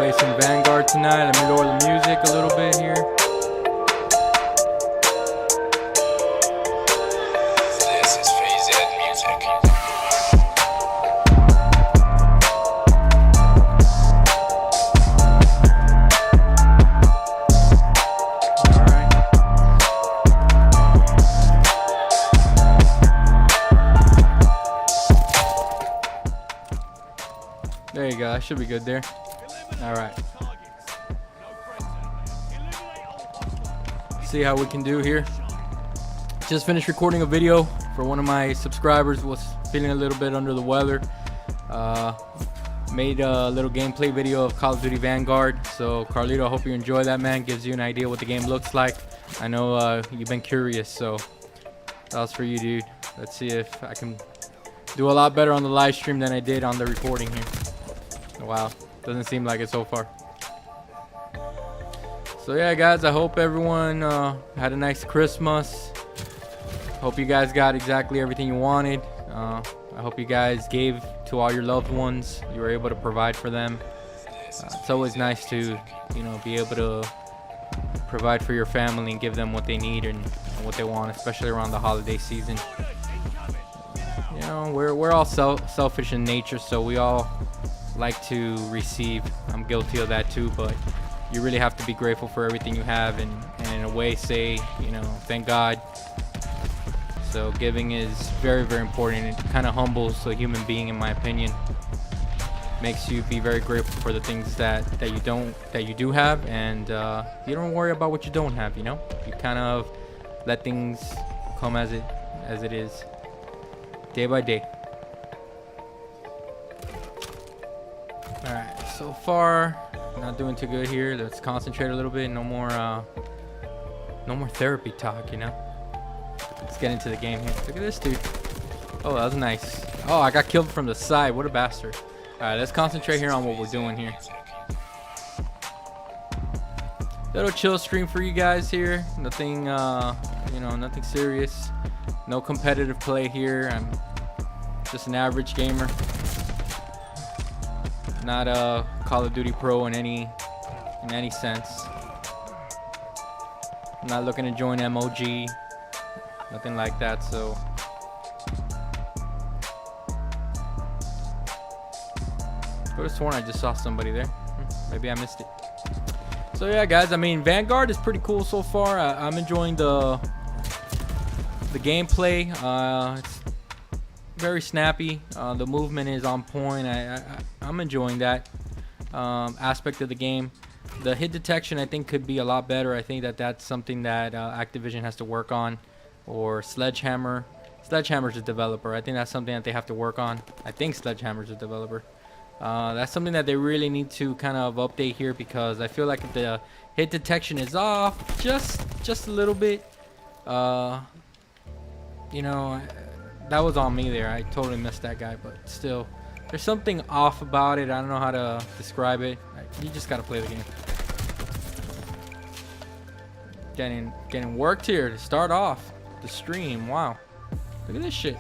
play some Vanguard tonight. Let me lower the music a little bit here. This is Phase Ed Music. There you go. That should be good there. All right. See how we can do here. Just finished recording a video for one of my subscribers. Was feeling a little bit under the weather. Made a little gameplay video of Call of Duty Vanguard. So Carlito, I hope you enjoy that, man. Gives you an idea what the game looks like. I know you've been curious, so that was for you, dude. Let's see if I can do a lot better on the live stream than I did on the recording here. Wow, doesn't seem like it so far. So yeah, guys, I hope everyone had a nice Christmas. Hope you guys got exactly everything you wanted. I hope you guys gave to all your loved ones. You were able to provide for them. It's always nice to, be able to provide for your family and give them what they need and what they want, especially around the holiday season. We're all selfish in nature, so we all like to receive. I'm guilty of that too, but you really have to be grateful for everything you have and in a way say, thank God. So giving is very, very important. It kind of humbles a human being, in my opinion. Makes you be very grateful for the things that you do have, and you don't worry about what you don't have. You kind of let things come as it is, day by day. All right, so far not doing too good here. Let's concentrate a little bit. No more therapy talk. Let's get into the game here. Look at this dude. Oh, that was nice. Oh, I got killed from the side. What a bastard. All right, let's concentrate here on what we're doing here. Little chill stream for you guys here. Nothing, nothing serious. No competitive play here. I'm just an average gamer. Not a Call of Duty pro in any sense. I'm not looking to join MOG. Nothing like that, so. I could have sworn I just saw somebody there. Maybe I missed it. So yeah, guys, Vanguard is pretty cool so far. I'm enjoying the gameplay. It's very snappy. The movement is on point. I'm enjoying that aspect of the game. The hit detection, I think, could be a lot better. I think that's something that Activision has to work on, or Sledgehammer. Sledgehammer's a developer. I think that's something that they have to work on. I think Sledgehammer's a developer. That's something that they really need to kind of update here, because I feel like if the hit detection is off just a little bit, that was on me there. I totally missed that guy, but still, there's something off about it. I don't know how to describe it. You just gotta play the game. Getting worked here to start off the stream. Wow, look at this shit.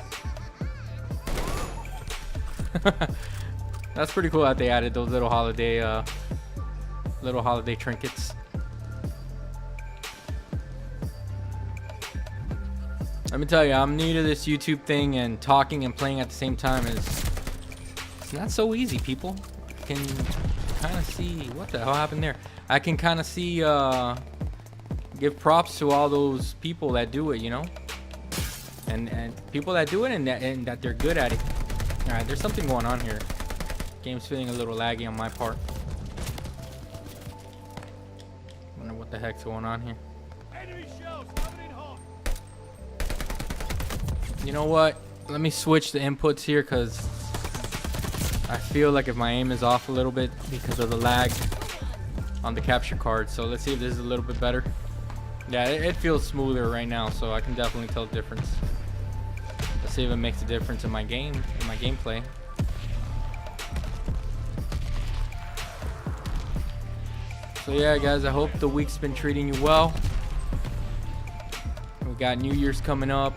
That's pretty cool that they added those little holiday trinkets. Let me tell you, I'm new to this YouTube thing, and talking and playing at the same time it's not so easy, people. I can kind of see what the hell happened there. I can kind of see, give props to all those people that do it, and people that do it and that they're good at it. All right, there's something going on here. Game's feeling a little laggy on my part. Wonder what the heck's going on here. You know what? Let me switch the inputs here, because I feel like if my aim is off a little bit because of the lag on the capture card. So let's see if this is a little bit better. Yeah, it feels smoother right now, so I can definitely tell the difference. Let's see if it makes a difference in my gameplay. So yeah, guys, I hope the week's been treating you well. We got New Year's coming up.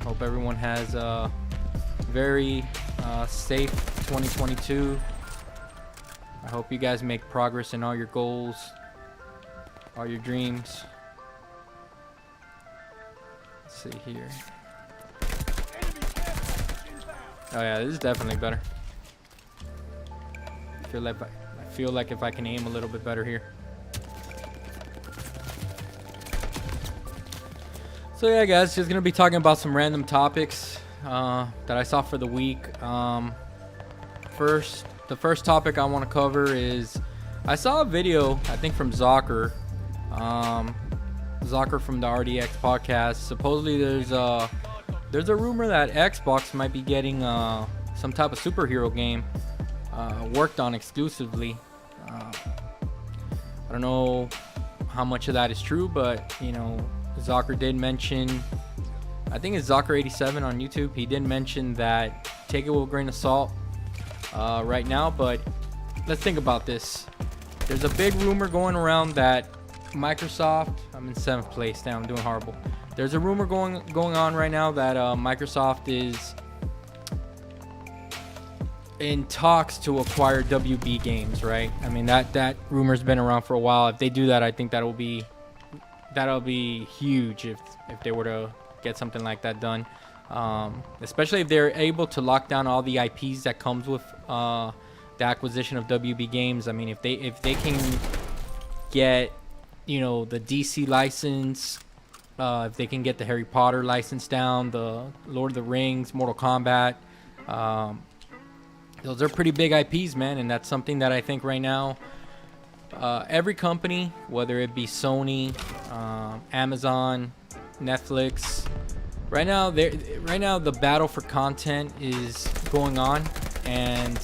Hope everyone has a very safe 2022. I hope you guys make progress in all your goals, all your dreams. Let's see here. Oh yeah, this is definitely better. I feel like if I can aim a little bit better here. So yeah, guys, just gonna be talking about some random topics that I saw for the week. The first topic I want to cover is I saw a video, I think from Zocker, Zocker from the RDX podcast. Supposedly there's a rumor that Xbox might be getting some type of superhero game worked on exclusively. I don't know how much of that is true, but you know, Zocker did mention, I think it's Zocker87 on YouTube. He did mention that, take it with a grain of salt right now, but let's think about this. There's a big rumor going around that Microsoft, I'm in 7th place now, I'm doing horrible. There's a rumor going on right now that Microsoft is in talks to acquire WB Games, right? I mean, that rumor's been around for a while. If they do that, I think that'll be huge if they were to get something like that done, especially if they're able to lock down all the IPs that comes with the acquisition of WB Games. I mean, if they can get, you know, the DC license, if they can get the Harry Potter license down, the Lord of the Rings, Mortal Kombat, those are pretty big IPs, man, and that's something that I think right now every company, whether it be Sony, Amazon, Netflix, right now the battle for content is going on, and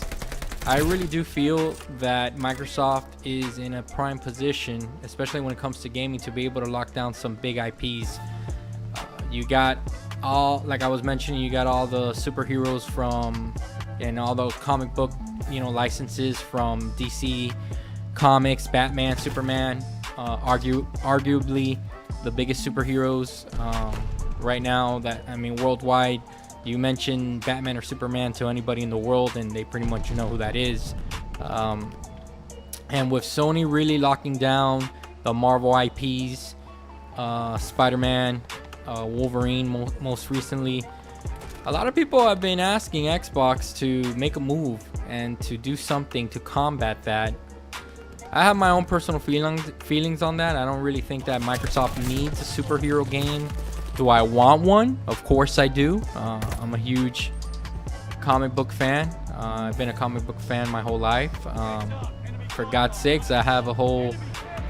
I really do feel that Microsoft is in a prime position, especially when it comes to gaming, to be able to lock down some big IPs. You got all, like I was mentioning, you got all the superheroes from, and all those comic book, you know, licenses from DC Comics, Batman, Superman, arguably the biggest superheroes right now. That, I mean, worldwide, you mention Batman or Superman to anybody in the world and they pretty much know who that is. And with Sony really locking down the Marvel IPs, Spider-Man, Wolverine most recently, a lot of people have been asking Xbox to make a move and to do something to combat that. I have my own personal feelings on that. I don't really think that Microsoft needs a superhero game. Do I want one? Of course I do. I'm a huge comic book fan. I've been a comic book fan my whole life. For God's sakes, I have a whole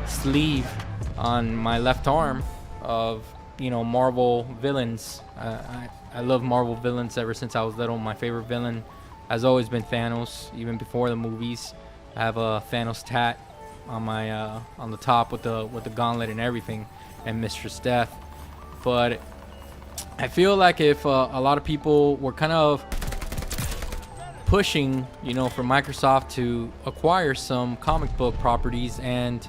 sleeve on my left arm of, you know, Marvel villains. I love Marvel villains ever since I was little. My favorite villain has always been Thanos, even before the movies. I have a Thanos tat on my on the top with the gauntlet and everything, and Mistress Death. But I feel like if a lot of people were kind of pushing, you know, for Microsoft to acquire some comic book properties, and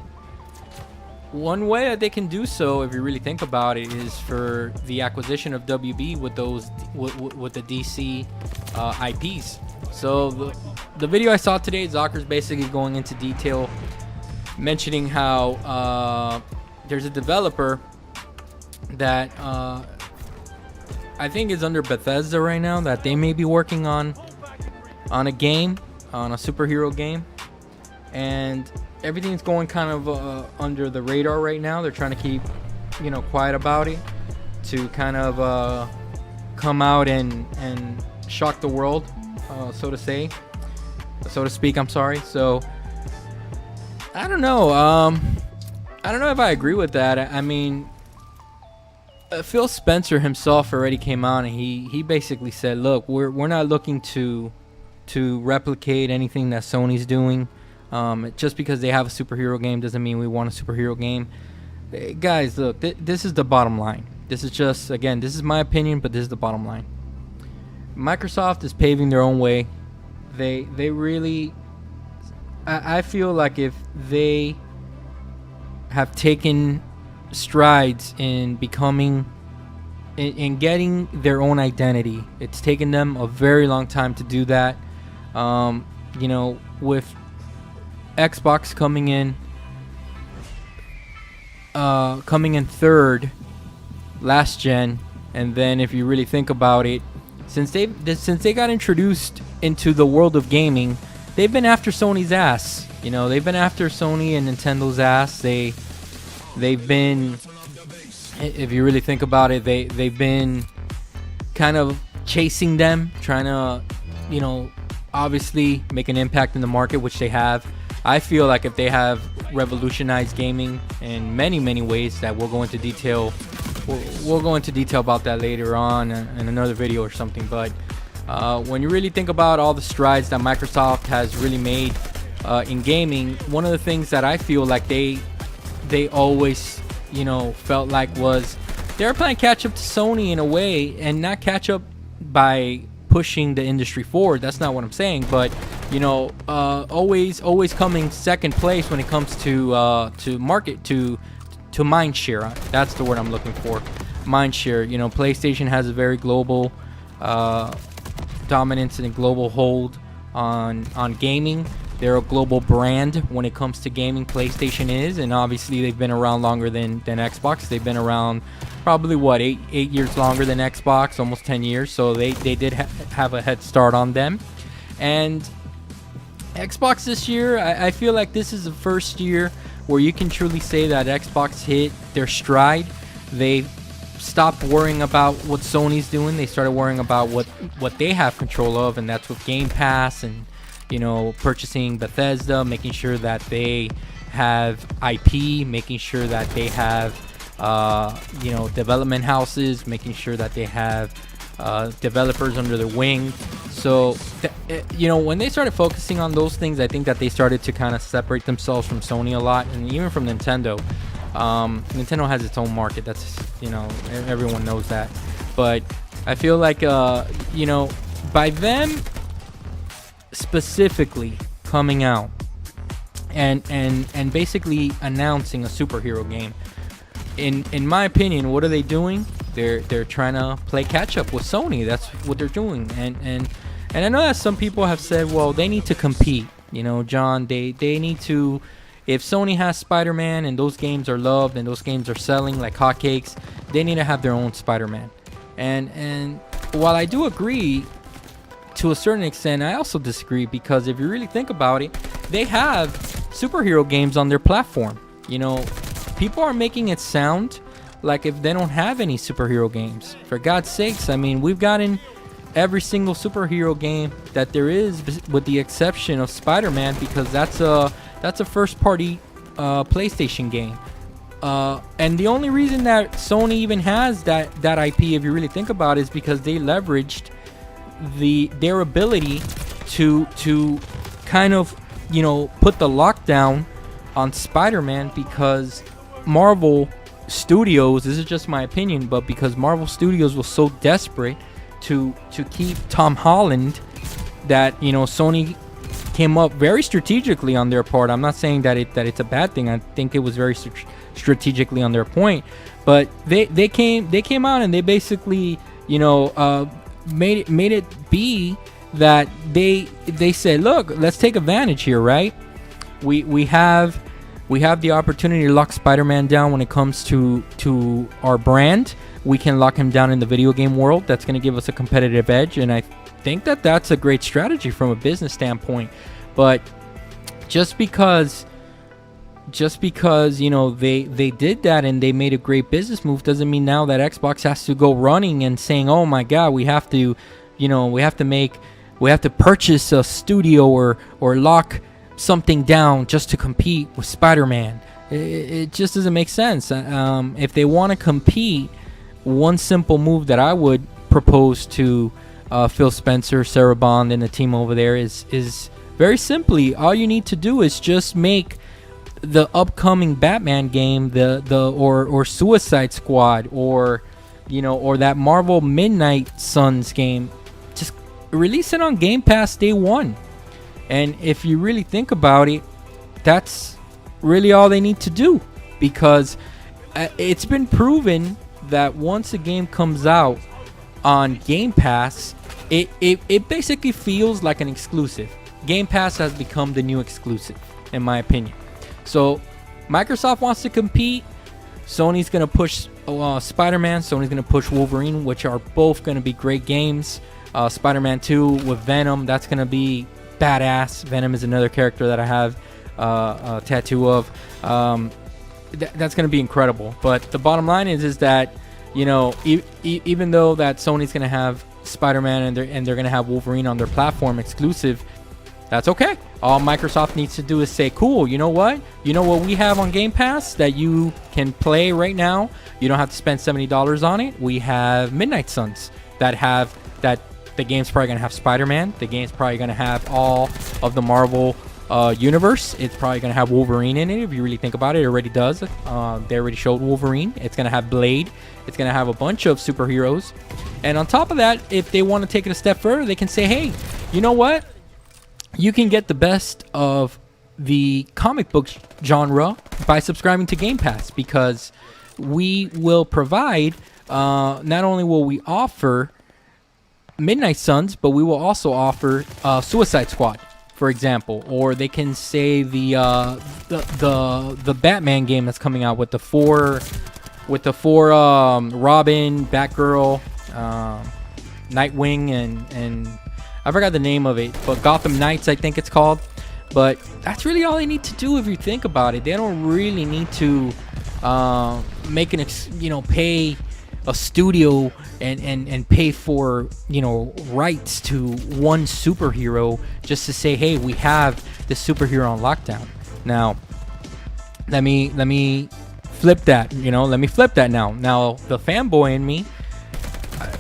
one way that they can do so, if you really think about it, is for the acquisition of WB with those with the DC IPs. So the video I saw today, Zocker's basically going into detail, mentioning how there's a developer that I think is under Bethesda right now, that they may be working on a game, on a superhero game, and everything's going kind of under the radar right now. They're trying to keep, you know, quiet about it, to kind of come out and shock the world, so to speak. I'm sorry. So I don't know. I don't know if I agree with that. I mean, Phil Spencer himself already came out and he basically said, look, we're not looking to replicate anything that Sony's doing. Just because they have a superhero game doesn't mean we want a superhero game. Guys, look, this is the bottom line. This is just, again, this is my opinion, but this is the bottom line. Microsoft is paving their own way. They really, I feel like if they have taken strides in becoming, in getting their own identity, it's taken them a very long time to do that. You know, with Xbox coming in third last gen, and then if you really think about it, since they got introduced into the world of gaming, they've been after Sony's ass. You know, they've been after Sony and Nintendo's ass. They've been, if you really think about it, they've been kind of chasing them, trying to, you know, obviously make an impact in the market, which they have. I feel like if they have revolutionized gaming in many ways that we'll go into detail. We'll go into detail about that later on in another video or something. But when you really think about all the strides that Microsoft has really made in gaming, one of the things that I feel like they always, you know, felt like was they were playing catch up to Sony in a way, and not catch up by pushing the industry forward. That's not what I'm saying, but you know, always coming second place when it comes to market to mind share. That's the word I'm looking for. Mind share. You know, PlayStation has a very global dominance and a global hold on gaming. They're a global brand when it comes to gaming. PlayStation is, and obviously they've been around longer than Xbox. They've been around probably what, 8 years longer than Xbox, almost 10 years. So they did have a head start on them. And Xbox this year, I feel like this is the first year where you can truly say that Xbox hit their stride. They stopped worrying about what Sony's doing. They started worrying about what they have control of, and that's with Game Pass and, you know, purchasing Bethesda, making sure that they have IP, making sure that they have, you know, development houses, making sure that they have developers under their wing. So, you know, when they started focusing on those things, I think that they started to kind of separate themselves from Sony a lot, and even from Nintendo. Nintendo has its own market. That's, you know, everyone knows that. But I feel like, you know, by them specifically coming out and basically announcing a superhero game, in my opinion, what are they doing? They're trying to play catch up with Sony. That's what they're doing. And I know that some people have said, well, they need to compete. You know, John, they need to. If Sony has Spider-Man and those games are loved and those games are selling like hotcakes, they need to have their own Spider-Man. And while I do agree to a certain extent, I also disagree, because if you really think about it, they have superhero games on their platform. You know, people are making it sound like if they don't have any superhero games. For God's sakes, I mean, we've gotten every single superhero game that there is, with the exception of Spider-Man, because that's a first-party PlayStation game. And the only reason that Sony even has that IP, if you really think about it, is because they leveraged their ability to kind of, you know, put the lockdown on Spider-Man, because Marvel Studios, this is just my opinion, but because Marvel Studios was so desperate to keep Tom Holland, that, you know, Sony came up very strategically on their part. I'm not saying that it's a bad thing. I think it was very strategically on their point, but they came out and they basically, you know, made it be that they said, look, let's take advantage here, right? We have the opportunity to lock Spider-Man down when it comes to our brand. We can lock him down in the video game world. That's going to give us a competitive edge, and I think that that's a great strategy from a business standpoint. But just because you know they did that and they made a great business move, doesn't mean now that Xbox has to go running and saying, oh my god, we have to purchase a studio or lock something down just to compete with Spider-Man. It just doesn't make sense. If they want to compete, one simple move that I would propose to Phil Spencer, Sarah Bond, and the team over there is very simply, all you need to do is just make the upcoming Batman game, or Suicide Squad, or, you know, or that Marvel Midnight Suns game, just release it on Game Pass day one. And if you really think about it, that's really all they need to do, because it's been proven that once a game comes out on Game Pass, it basically feels like an exclusive. Game Pass has become the new exclusive, in my opinion. So Microsoft wants to compete. Sony's going to push Spider-Man. Sony's going to push Wolverine, which are both going to be great games. Spider-Man 2 with Venom, that's going to be badass. Venom is another character that I have a tattoo of. That's going to be incredible. But the bottom line is that, you know, even though that Sony's going to have Spider-Man and they're going to have Wolverine on their platform exclusive, that's okay. All Microsoft needs to do is say, cool, you know what? You know what we have on Game Pass that you can play right now? You don't have to spend $70 on it. We have Midnight Suns that the game's probably going to have Spider-Man. The game's probably going to have all of the Marvel universe. It's probably going to have Wolverine in it. If you really think about it, it already does. They already showed Wolverine. It's going to have Blade. It's going to have a bunch of superheroes. And on top of that, if they want to take it a step further, they can say, hey, you know what? You can get the best of the comic book genre by subscribing to Game Pass, because we will provide, not only will we offer Midnight Suns, but we will also offer Suicide Squad, for example. Or they can say the Batman game that's coming out with the four Robin, Batgirl, Nightwing, and I forgot the name of it, but Gotham Knights, I think it's called. But that's really all they need to do if you think about it. They don't really need to pay a studio and pay for, you know, rights to one superhero just to say, hey, we have this superhero on lockdown. Now, let me flip that. Let me flip that now. Now, the fanboy in me.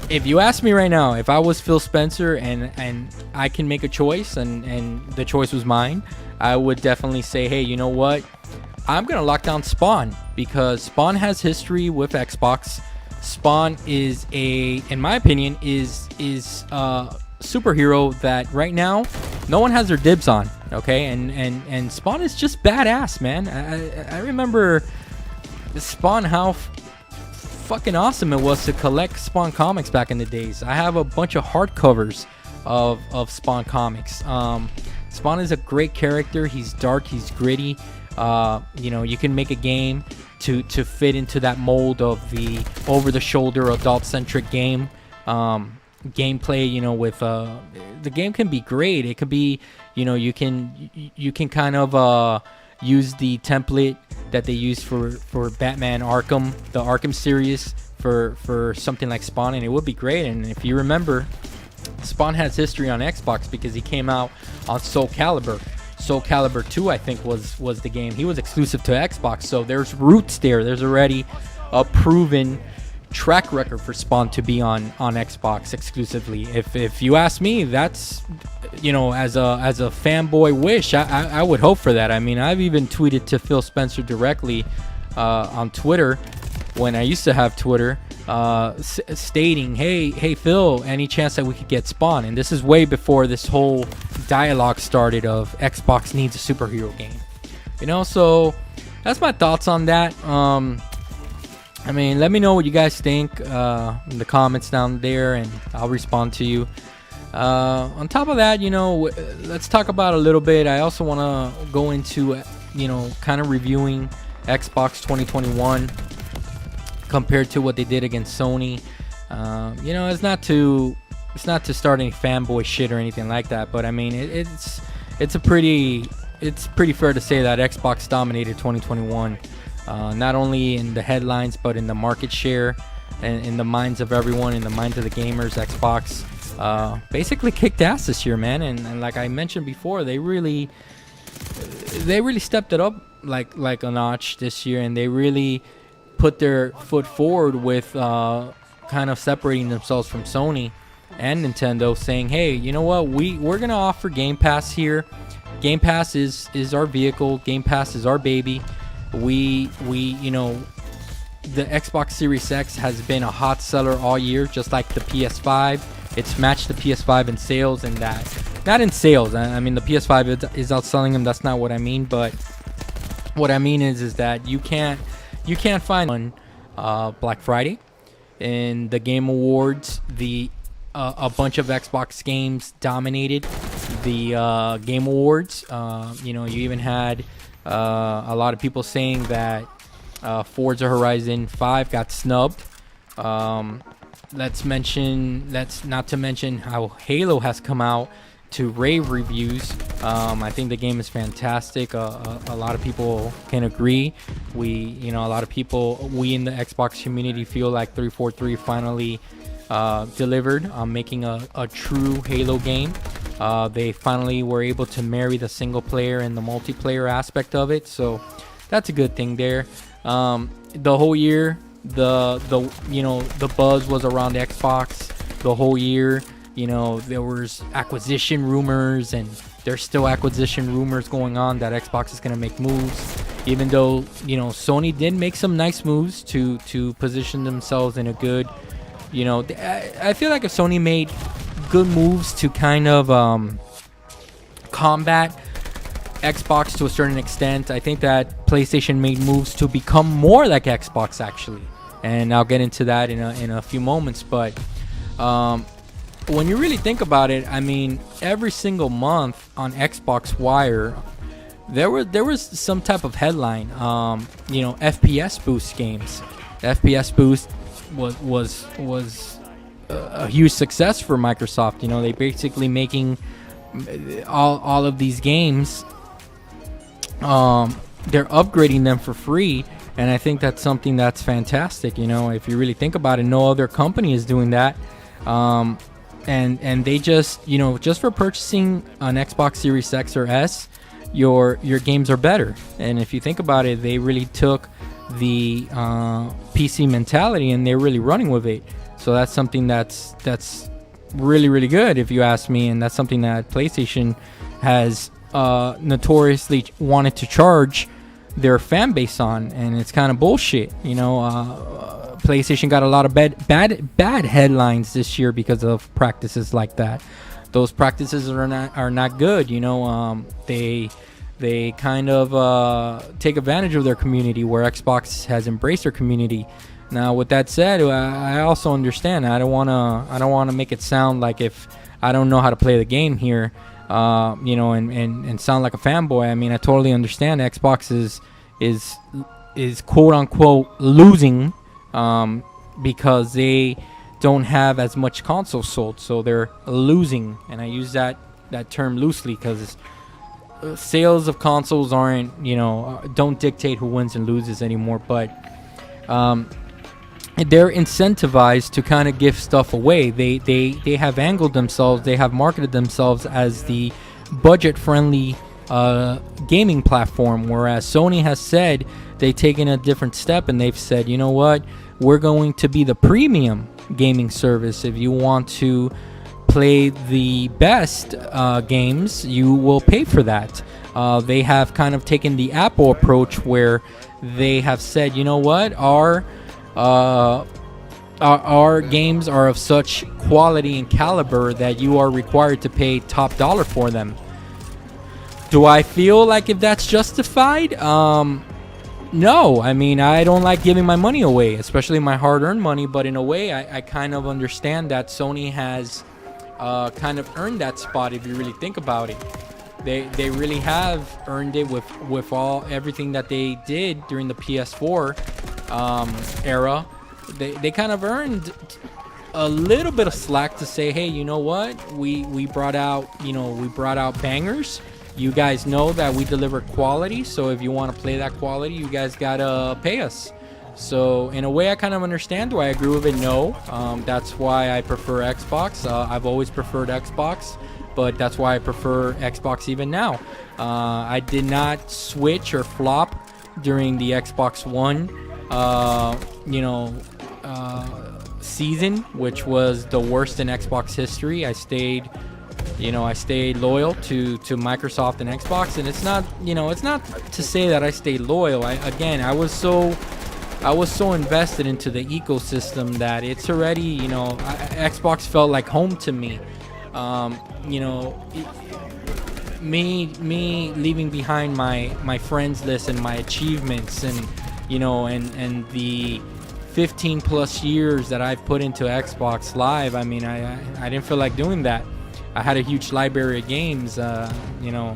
If you ask me right now, if I was Phil Spencer and I can make a choice and the choice was mine, I would definitely say, hey, you know what? I'm going to lock down Spawn, because Spawn has history with Xbox. Spawn is in my opinion, is a superhero that right now no one has their dibs on, okay? And Spawn is just badass, man. I remember Spawn, how fucking awesome it was to collect Spawn comics back in the days. I have a bunch of hardcovers of Spawn comics. Spawn is a great character. He's dark, he's gritty. You can make a game to fit into that mold of the over-the-shoulder adult-centric game gameplay. With the game can be great. It could be, you can kind of use the template that they use for Batman Arkham, the Arkham series, for something like Spawn, and it would be great. And if you remember, Spawn has history on Xbox because he came out on Soul Calibur. Soul Calibur 2, I think, was the game. He was exclusive to Xbox, so there's roots there. There's already a proven track record for Spawn to be on Xbox exclusively. If you ask me, that's, as a fanboy wish, I would hope for that. I mean, I've even tweeted to Phil Spencer directly on Twitter when I used to have Twitter, stating, hey Phil, any chance that we could get Spawn? And this is way before this whole dialogue started of Xbox needs a superhero game. So that's my thoughts on that. I mean, let me know what you guys think in the comments down there, and I'll respond to you. On top of that, let's talk about a little bit. I also want to go into, kind of reviewing Xbox 2021 compared to what they did against Sony. It's not to start any fanboy shit or anything like that, but I mean, it's pretty fair to say that Xbox dominated 2021. Not only in the headlines, but in the market share and in the minds of everyone, in the minds of the gamers. Xbox basically kicked ass this year, man. And like I mentioned before, they really stepped it up like a notch this year, and they really put their foot forward with kind of separating themselves from Sony and Nintendo, saying, hey, you know what, we're gonna offer Game Pass here. Game Pass is our vehicle. Game Pass is our baby. The Xbox Series X has been a hot seller all year, just like the PS5. It's matched the PS5 in sales, and not in sales. I mean, the PS5 is outselling them. That's not what I mean. But what I mean is that you can't find on Black Friday. In the Game Awards, a bunch of Xbox games dominated the Game Awards. You even had a lot of people saying that Forza Horizon 5 got snubbed. Let's not to mention how Halo has come out to rave reviews. I think the game is fantastic. A lot of people can agree. We in the Xbox community feel like 343 finally delivered on making a true Halo game. They finally were able to marry the single player and the multiplayer aspect of it, so that's a good thing there. The whole year, the buzz was around Xbox. The whole year, there was acquisition rumors, and there's still acquisition rumors going on that Xbox is going to make moves, even though Sony did make some nice moves to position themselves in a good, I feel like if Sony made good moves to kind of combat Xbox to a certain extent, I think that PlayStation made moves to become more like Xbox actually, and I'll get into that in a few moments. But when you really think about it, I mean, every single month on Xbox Wire, there was some type of headline. FPS boost games. The FPS boost was a huge success for Microsoft. They basically making all of these games. They're upgrading them for free, and I think that's something that's fantastic. If you really think about it, no other company is doing that. And they just just for purchasing an Xbox Series X or S, your games are better. And if you think about it, they really took the PC mentality and they're really running with it. So that's something that's really, really good, if you ask me, and that's something that PlayStation has notoriously wanted to charge their fan base on, and it's kind of bullshit. PlayStation got a lot of bad headlines this year because of practices like that. Those practices are not good. They kind of take advantage of their community, where Xbox has embraced their community. Now, with that said, I also understand. I don't wanna make it sound like if I don't know how to play the game here, and sound like a fanboy. I mean, I totally understand. Xbox is quote unquote losing because they don't have as much consoles sold, so they're losing. And I use that term loosely because sales of consoles don't dictate who wins and loses anymore. But they're incentivized to kind of give stuff away. They have angled themselves, they have marketed themselves as the budget-friendly gaming platform, whereas Sony has said they've taken a different step, and they've said, you know what, we're going to be the premium gaming service. If you want to play the best games, you will pay for that. They have kind of taken the Apple approach, where they have said, you know what, our games are of such quality and caliber that you are required to pay top dollar for them. Do I feel like if that's justified? No. I mean, I don't like giving my money away, especially my hard-earned money. But in a way, I kind of understand that Sony has kind of earned that spot, if you really think about it. They really have earned it with everything that they did during the PS4 era. They kind of earned a little bit of slack to say, hey, you know what, we brought out bangers. You guys know that we deliver quality, so if you want to play that quality, you guys gotta pay us. So in a way, I kind of understand. Do I agree with it? No. That's why I prefer Xbox. I've always preferred Xbox, but that's why I prefer Xbox even now. I did not switch or flop during the Xbox One season, which was the worst in Xbox history. I stayed loyal to Microsoft and Xbox, and it's not to say that I stayed loyal. I was so invested into the ecosystem that it's already, Xbox felt like home to me. Me leaving behind my friends list and my achievements, and and the 15 plus years that I've put into Xbox Live. I mean, I didn't feel like doing that. I had a huge library of games. You know,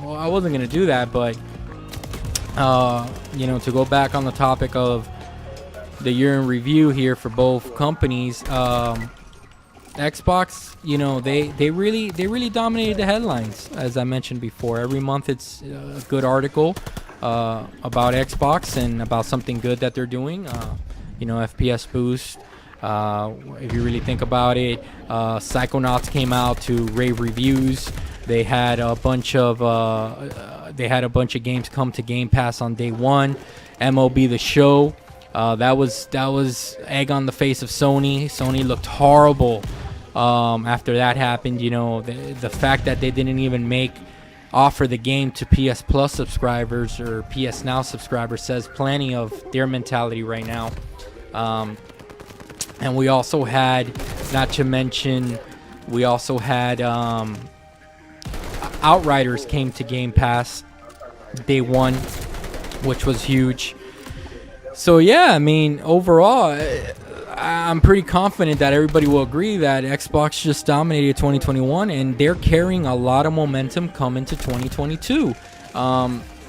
well, I wasn't gonna do that, but you know, to go back on the topic of the year in review here for both companies, Xbox, you know, they really dominated the headlines, as I mentioned before. Every month it's a good article about Xbox and about something good that they're doing. You know, FPS boost. If you really think about it, Psychonauts came out to rave reviews. They had a bunch of games come to Game Pass on day one. MLB The Show, that was egg on the face of Sony. Sony looked horrible after that happened. You know, the fact that they didn't even offer the game to PS Plus subscribers or PS Now subscribers says plenty of their mentality right now. And we also had, not to mention, Outriders came to Game Pass day one, which was huge. So yeah, I mean, overall, I'm pretty confident that everybody will agree that Xbox just dominated 2021, and they're carrying a lot of momentum coming to 2022.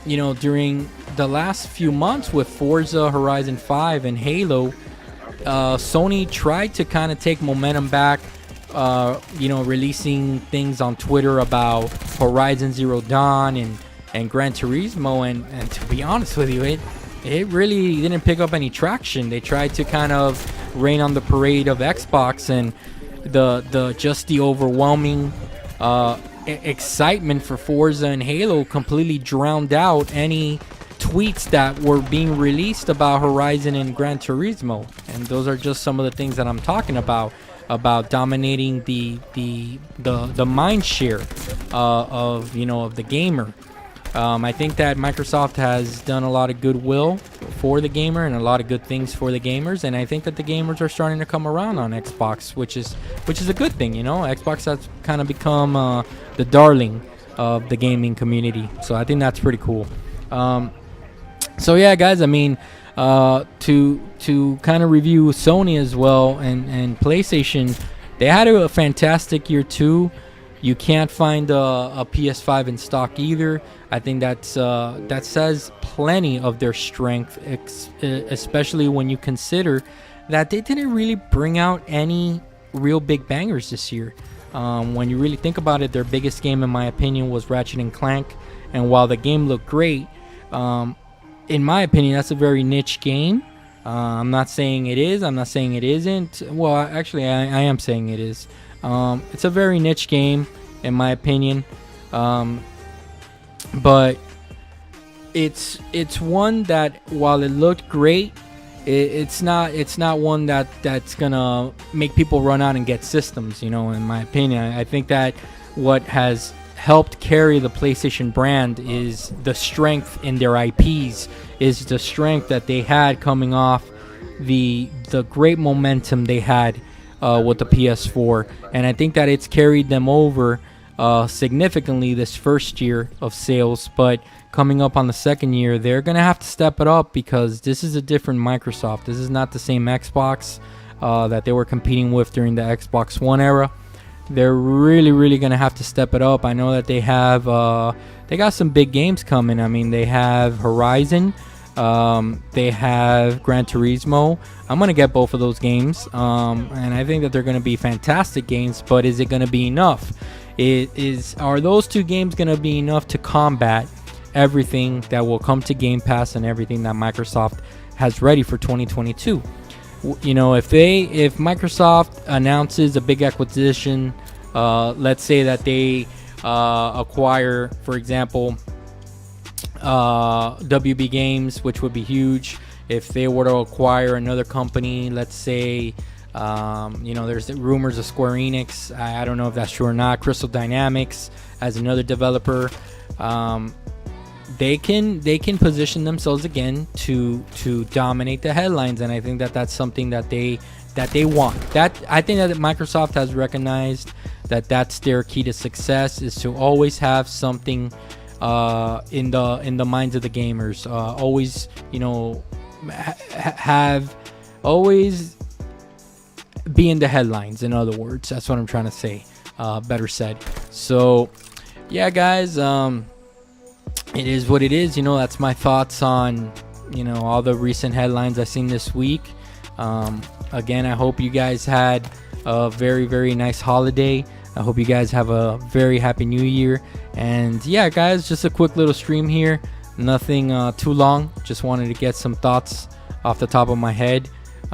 You know, during the last few months with Forza Horizon 5 and Halo, Sony tried to kind of take momentum back, you know, releasing things on Twitter about Horizon Zero Dawn and Gran Turismo, and to be honest with you, it really didn't pick up any traction. They tried to kind of rain on the parade of Xbox, and the overwhelming excitement for Forza and Halo completely drowned out any tweets that were being released about Horizon and Gran Turismo. And those are just some of the things that I'm talking about dominating the mind share of, you know, of the gamer. I think that Microsoft has done a lot of goodwill for the gamer and a lot of good things for the gamers, and I think that the gamers are starting to come around on Xbox, which is a good thing. You know, Xbox has kind of become the darling of the gaming community, so I think that's pretty cool. So yeah, guys, I mean, to kind of review Sony as well and PlayStation, they had a fantastic year too. You can't find a PS5 in stock either. I think that says plenty of their strength, especially when you consider that they didn't really bring out any real big bangers this year. When you really think about it, their biggest game, in my opinion, was Ratchet and Clank. And while the game looked great, in my opinion, that's a very niche game. I'm not saying it is. I'm not saying it isn't. Well, actually, I am saying it is. It's a very niche game, in my opinion. But it's one that, while it looked great, it's not one that's gonna make people run out and get systems. You know, in my opinion, I think that what has helped carry the PlayStation brand is the strength in their IPs, is the strength that they had coming off the great momentum they had with the PS4, and I think that it's carried them over significantly this first year of sales. But coming up on the second year, they're gonna have to step it up, because this is a different Microsoft. This is not the same Xbox that they were competing with during the Xbox One era. They're really gonna have to step it up. I know that they got some big games coming. I mean, they have Horizon, they have Gran Turismo. I'm gonna get both of those games, and I think that they're gonna be fantastic games. But is it gonna be enough? Are those two games gonna be enough to combat everything that will come to Game Pass and everything that Microsoft has ready for 2022? You know, if Microsoft announces a big acquisition, let's say that they acquire, for example, WB Games, which would be huge. If they were to acquire another company, let's say, you know, there's rumors of Square Enix. I don't know if that's true or not. Crystal Dynamics as another developer. They can position themselves again to dominate the headlines, and I think that that's something that they want. That I think that Microsoft has recognized that that's their key to success, is to always have something in the minds of the gamers. Always, you know, always be in the headlines. In other words, that's what I'm trying to say. better said. So yeah, guys, it is what it is. That's my thoughts on all the recent headlines I've seen this week. Again, I hope you guys had a very, very nice holiday. I hope you guys have a very happy new year. And yeah, guys, just a quick little stream here. Nothing too long. Just wanted to get some thoughts off the top of my head.